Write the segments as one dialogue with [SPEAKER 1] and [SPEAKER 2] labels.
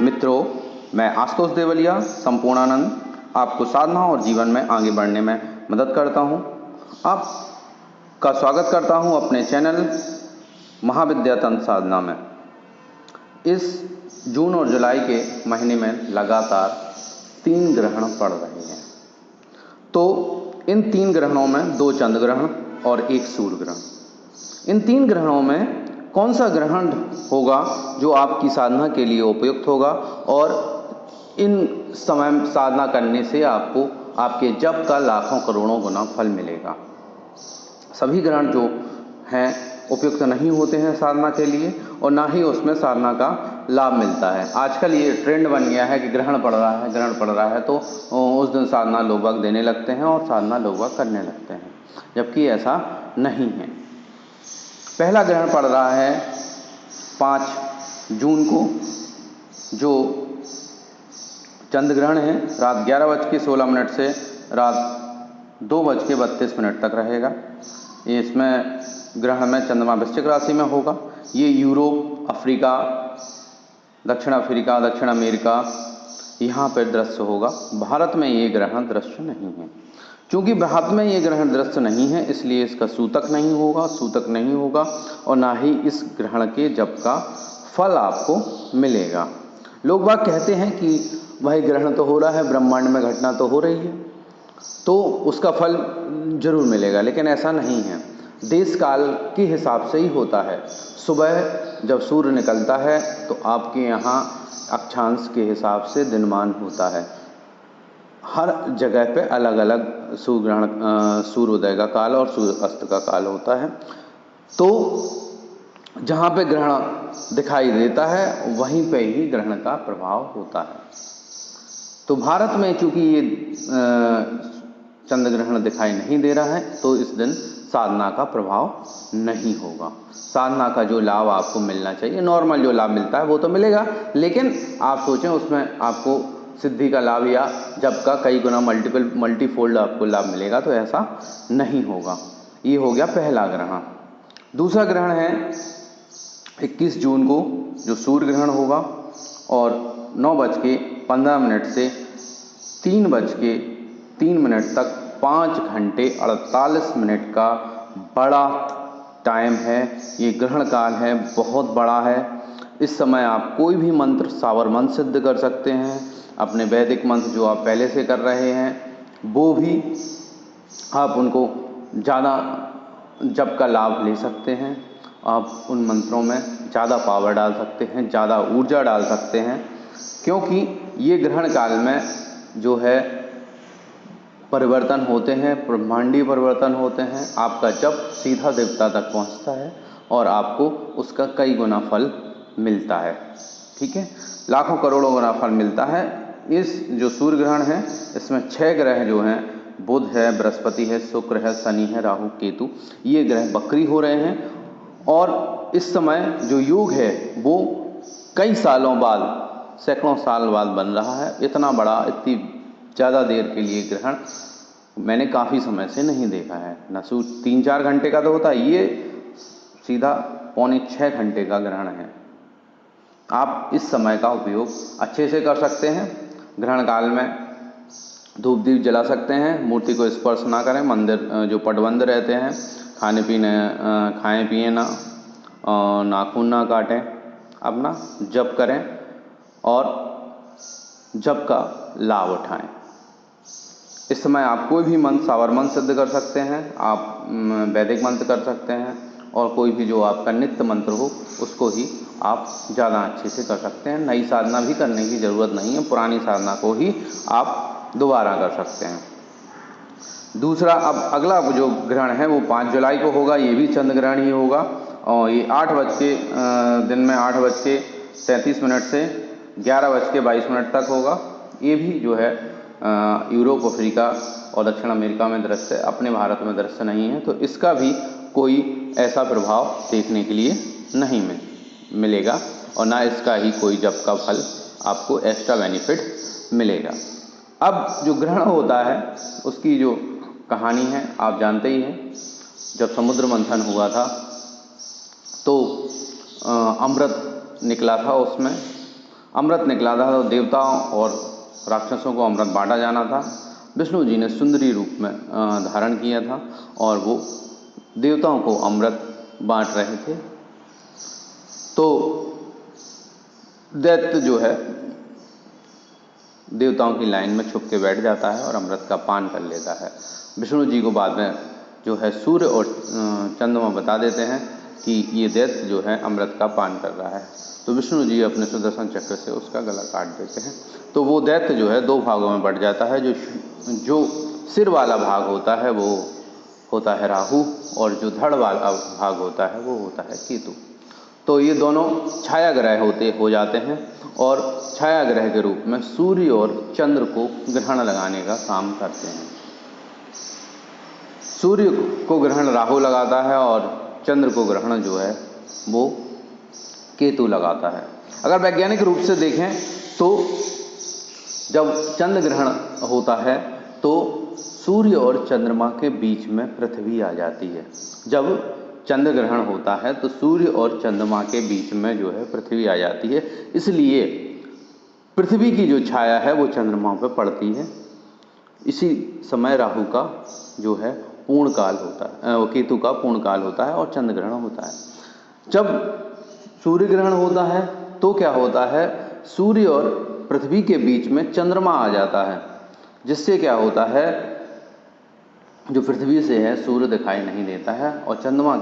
[SPEAKER 1] मित्रों, मैं आशुतोष देवलिया संपूर्णानंद आपको साधना और जीवन में आगे बढ़ने में मदद करता हूँ। आपका स्वागत करता हूँ अपने चैनल महाविद्या तंत्र साधना में। इस जून और जुलाई के महीने में लगातार 3 ग्रहण पड़ रहे हैं। तो इन 3 ग्रहणों में 2 चंद्र ग्रहण और 1 सूर्य ग्रहण। इन 3 ग्रहणों में कौन सा ग्रहण होगा जो आपकी साधना के लिए उपयुक्त होगा और इन समय साधना करने से आपको आपके जप का लाखों करोड़ों गुना फल मिलेगा। सभी ग्रहण जो हैं उपयुक्त नहीं होते हैं साधना के लिए और ना ही उसमें साधना का लाभ मिलता है। आजकल ये ट्रेंड बन गया है कि ग्रहण पड़ रहा है तो उस दिन साधना लोग बाग देने लगते हैं और साधना लोग बाग करने लगते हैं, जबकि ऐसा नहीं है। पहला ग्रहण पड़ रहा है 5 जून को, जो चंद्र ग्रहण है। रात 11:16 से रात 2:32 तक रहेगा। इसमें ग्रहण में चंद्रमा वृश्चिक राशि में होगा। ये यूरोप, अफ्रीका, दक्षिण अफ्रीका, दक्षिण अमेरिका यहाँ पर दृश्य होगा। भारत में ये ग्रहण दृश्य नहीं है। चूँकि भारत में ये ग्रहण दृश्य नहीं है इसलिए इसका सूतक नहीं होगा और ना ही इस ग्रहण के जप का फल आपको मिलेगा। लोग बाग कहते हैं कि भाई ग्रहण तो हो रहा है, ब्रह्मांड में घटना तो हो रही है तो उसका फल जरूर मिलेगा, लेकिन ऐसा नहीं है। देश काल के हिसाब से ही होता है। सुबह जब सूर्य निकलता है तो आपके यहाँ अक्षांश के हिसाब से दिनमान होता है। हर जगह पे अलग अलग सूर्योदय का काल और सूर्य अस्त का काल होता है। तो जहाँ पे ग्रहण दिखाई देता है वहीं पे ही ग्रहण का प्रभाव होता है। तो भारत में चूँकि ये चंद्र ग्रहण दिखाई नहीं दे रहा है तो इस दिन साधना का प्रभाव नहीं होगा। साधना का जो लाभ आपको मिलना चाहिए, नॉर्मल जो लाभ मिलता है वो तो मिलेगा, लेकिन आप सोचें उसमें आपको सिद्धि का लाभ या जप का कई गुना मल्टीफोल्ड आपको लाभ मिलेगा, तो ऐसा नहीं होगा। ये हो गया पहला ग्रहण। दूसरा ग्रहण है 21 जून को, जो सूर्य ग्रहण होगा और 9:15 से 3:03 तक 5 घंटे 48 मिनट का बड़ा टाइम है। ये ग्रहण काल है, बहुत बड़ा है। इस समय आप कोई भी मंत्र सावर मंत्र सिद्ध कर सकते हैं। अपने वैदिक मंत्र जो आप पहले से कर रहे हैं वो भी आप उनको ज़्यादा जप का लाभ ले सकते हैं। आप उन मंत्रों में ज़्यादा पावर डाल सकते हैं, ज़्यादा ऊर्जा डाल सकते हैं, क्योंकि ये ग्रहण काल में जो है परिवर्तन होते हैं, ब्रह्मांडीय परिवर्तन होते हैं। आपका जप सीधा देवता तक पहुंचता है और आपको उसका कई गुना फल मिलता है। ठीक है, लाखों करोड़ों गुना फल मिलता है। इस जो सूर्य ग्रहण है इसमें 6 ग्रह जो हैं, बुध है, बृहस्पति है, शुक्र है, शनि है, राहु, केतु, ये ग्रह वक्री हो रहे हैं और इस समय जो योग है वो कई सालों बाद, सैकड़ों साल बाद बन रहा है। इतना बड़ा, इतनी ज़्यादा देर के लिए ग्रहण मैंने काफ़ी समय से नहीं देखा है। न 3-4 घंटे का तो होता है, ये सीधा 5.25 घंटे का ग्रहण है। आप इस समय का उपयोग अच्छे से कर सकते हैं। ग्रहण काल में धूप दीप जला सकते हैं, मूर्ति को स्पर्श ना करें, मंदिर जो पटबंद रहते हैं, खाएं पिए ना, नाखून ना काटें, अपना जप करें और जप का लाभ उठाएं। इस समय आप कोई भी मंत्र, सावर मंत्र सिद्ध कर सकते हैं, आप वैदिक मंत्र कर सकते हैं और कोई भी जो आपका नित्य मंत्र हो उसको ही आप ज़्यादा अच्छे से कर सकते हैं। नई साधना भी करने की ज़रूरत नहीं है, पुरानी साधना को ही आप दोबारा कर सकते हैं। दूसरा, अब अगला जो ग्रहण है वो 5 जुलाई को होगा। ये भी चंद्र ग्रहण ही होगा और ये दिन में 8:37 से 11:22 तक होगा। ये भी जो है यूरोप, अफ्रीका और दक्षिण अमेरिका में दृश्य, अपने भारत में दृश्य नहीं है, तो इसका भी कोई ऐसा प्रभाव देखने के लिए नहीं मिलेगा और ना इसका ही कोई जप का फल आपको एक्स्ट्रा बेनिफिट मिलेगा। अब जो ग्रहण होता है उसकी जो कहानी है आप जानते ही हैं। जब समुद्र मंथन हुआ था तो अमृत निकला था उसमें अमृत निकला था तो देवताओं और राक्षसों को अमृत बांटा जाना था। विष्णु जी ने सुंदरी रूप में धारण किया था और वो देवताओं को अमृत बांट रहे थे। तो दैत्य जो है देवताओं की लाइन में छुप के बैठ जाता है और अमृत का पान कर लेता है। विष्णु जी को बाद में जो है सूर्य और चंद्रमा बता देते हैं कि ये दैत्य जो है अमृत का पान कर रहा है। तो विष्णु जी अपने सुदर्शन चक्र से उसका गला काट देते हैं। तो वो दैत्य जो है दो भागों में बढ़ जाता है। जो सिर वाला भाग होता है वो होता है राहु और जो धड़ वाला भाग होता है वो होता है केतु। तो ये दोनों छाया ग्रह हो जाते हैं और छाया ग्रह के रूप में सूर्य और चंद्र को ग्रहण लगाने का काम करते हैं। सूर्य को ग्रहण राहु लगाता है और चंद्र को ग्रहण जो है वो केतु लगाता है। अगर वैज्ञानिक रूप से देखें तो जब चंद्र ग्रहण होता है तो सूर्य और चंद्रमा के बीच में पृथ्वी आ जाती है। जब चंद्र ग्रहण होता है तो सूर्य और चंद्रमा के बीच में जो है पृथ्वी आ जाती है, इसलिए पृथ्वी की जो छाया है वो चंद्रमा पर पड़ती है। इसी समय राहु का जो है पूर्ण काल होता है, केतु का पूर्ण काल होता है और चंद्र ग्रहण होता है। जब सूर्य ग्रहण होता है तो क्या होता है, सूर्य और पृथ्वी के बीच में चंद्रमा आ जाता है, जिससे क्या होता है जो पृथ्वी से है सूर्य दिखाई नहीं देता है और चंद्रमा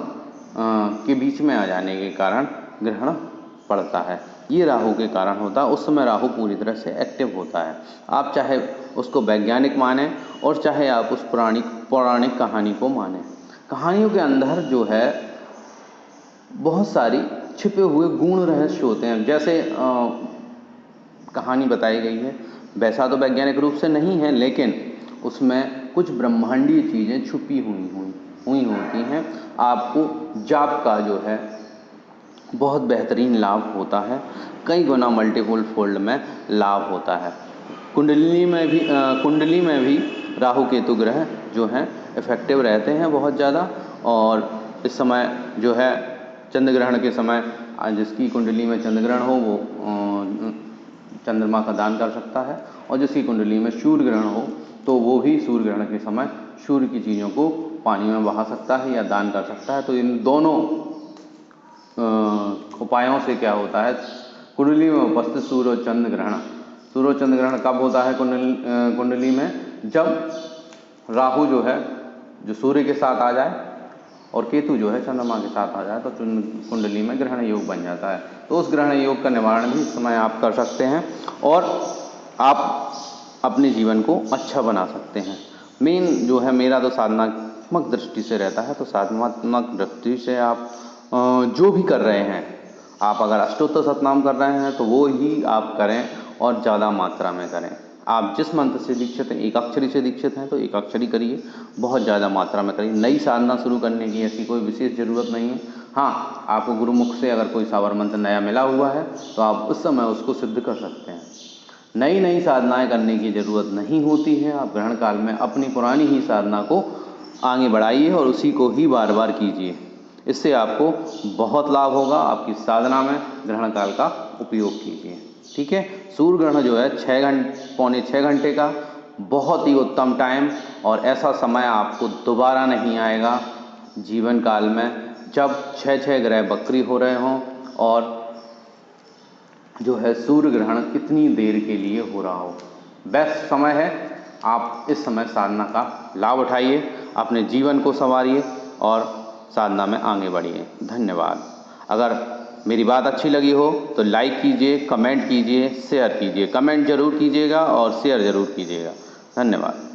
[SPEAKER 1] के बीच में आ जाने के कारण ग्रहण पड़ता है। ये राहु के कारण होता है। उस समय राहु पूरी तरह से एक्टिव होता है। आप चाहे उसको वैज्ञानिक माने और चाहे आप उस पौराणिक कहानी को माने, कहानियों के अंदर जो है बहुत सारी छिपे हुए गूढ़ रहस्य होते हैं। जैसे कहानी बताई गई है वैसा तो वैज्ञानिक रूप से नहीं है, लेकिन उसमें कुछ ब्रह्मांडीय चीज़ें छुपी हुई होती हैं। आपको जाप का जो है बहुत बेहतरीन लाभ होता है, कई गुना मल्टीपल फोल्ड में लाभ होता है। कुंडली में भी राहु केतु ग्रह जो हैं इफेक्टिव रहते हैं बहुत ज़्यादा। और इस समय जो है चंद्र ग्रहण के समय जिसकी कुंडली में चंद्र ग्रहण हो वो चंद्रमा का दान कर सकता है, और जिसकी कुंडली में सूर्य ग्रहण हो तो वो भी सूर्य ग्रहण के समय सूर्य की चीज़ों को पानी में बहा सकता है या दान कर सकता है। तो इन दोनों उपायों से क्या होता है, कुंडली में उपस्थित सूर्य और चंद्र ग्रहण कब होता है कुंडली में, जब राहु जो है जो सूर्य के साथ आ जाए और केतु जो है चंद्रमा के साथ आ जाए तो कुंडली में ग्रहण योग बन जाता है। तो उस ग्रहण योग का निवारण भी इस समय आप कर सकते हैं और आप अपने जीवन को अच्छा बना सकते हैं। मेन जो है मेरा तो साधनात्मक दृष्टि से रहता है। तो साधनात्मक दृष्टि से आप जो भी कर रहे हैं, आप अगर अष्टोत्तर सतनाम कर रहे हैं तो वो ही आप करें और ज़्यादा मात्रा में करें। आप जिस मंत्र से दीक्षित हैं, एकाक्षरी से दीक्षित हैं तो एकाक्षरी करिए, बहुत ज़्यादा मात्रा में करिए। नई साधना शुरू करने की ऐसी कोई विशेष ज़रूरत नहीं है। हाँ, आपको गुरुमुख से अगर कोई सावर मंत्र नया मिला हुआ है तो आप उस समय उसको सिद्ध कर सकते हैं। नई साधनाएं करने की ज़रूरत नहीं होती है। आप ग्रहण काल में अपनी पुरानी ही साधना को आगे बढ़ाइए और उसी को ही बार बार कीजिए। इससे आपको बहुत लाभ होगा। आपकी साधना में ग्रहण काल का उपयोग कीजिए। ठीक है, सूर्य ग्रहण जो है पौने 6 घंटे का बहुत ही उत्तम टाइम, और ऐसा समय आपको दोबारा नहीं आएगा जीवन काल में जब 6 ग्रह बकरी हो रहे हों और जो है सूर्य ग्रहण कितनी देर के लिए हो रहा हो। बेस्ट समय है, आप इस समय साधना का लाभ उठाइए, अपने जीवन को संवारिए और साधना में आगे बढ़िए। धन्यवाद। अगर मेरी बात अच्छी लगी हो तो लाइक कीजिए, कमेंट कीजिए, शेयर कीजिए। कमेंट जरूर कीजिएगा और शेयर जरूर कीजिएगा। धन्यवाद।